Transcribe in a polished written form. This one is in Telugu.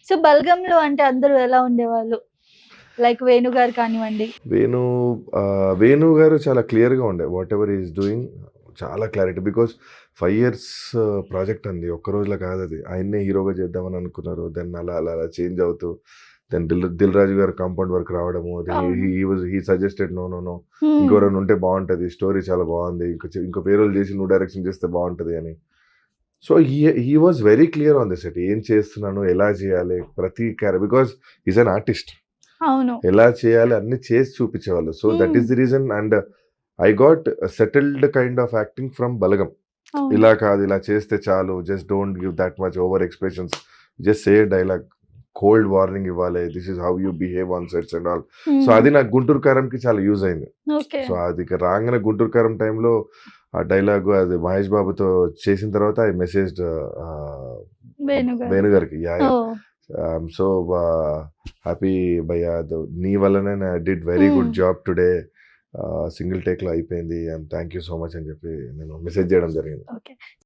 సో, 'బల్గంలో' అంటే అందరూ ఎలా ఉండేవాళ్ళు? లైక్ వేణు గారు కానివ్వండి. వేణు వేణు గారు చాలా క్లియర్‌గా ఉండే. వాటెవర్ హి ఈస్ డూయింగ్ చాలా క్లారిటీ. బికాజ్ 5 ఇయర్స్ ప్రాజెక్ట్ అండి. ఒక్క రోజులో కాదది. ఆయన్నే హీరోగా చేద్దామని అనుకున్నారు. దెన్ అలా చేంజ్ అవుతూ దెన్ 'దిల్ రాజు' గారు కాంపౌండ్ వర్క్ రావడము. అవును. హి సజెస్టెడ్ నో. హ్మ్. ఇంకెవరైనా ఉంటే బావుంటది. స్టోరీ చాలా బావుంది. ఇంకో వేరోళ్ళు చేసి నువ్వు డైరెక్షన్ చేస్తే బావుంటది అని. So, he was very clear on the set. ఏం చేస్తున్నాను? ఎలా చేయాలి? ప్రతి because he is an artist. అవును. ఎలా చేయాలి అన్నీ చేసి చూపించేవాళ్ళు. So, that hmm. Is the reason and I got settled kind of acting from 'Balagam.' అవును. ఇలా కాదు, ఇలా చేస్తే చాలు. Just don't give that much over expressions. Just say dialogue. Cold warning ఇవ్వాలి. This is how you behave on sets and all. So, హ్మ్. అది నాకు 'గుంటూరు కారం'కి చాలా యూజ్ అయింది. ఓకే. సో, అది ఇక రాంగానే 'గుంటూరు కారం' టైంలో ఆ డైలాగు అది మహేష్ బాబుతో చేసిన తర్వాత ఐ మెసేజ్డ్ వేణు గారు. వేణు గారికి. Yeah! Oh! I'm so happy భయ్యా నీ వల్లనే డిడ్ వెరీ హ్మ్. Good job today. సింగిల్ టేక్‌లో అయిపోయింది. థాంక్ యూ సో మచ్ అని చెప్పి నేను మెసేజ్ చేయడం జరిగింది. ఓకే.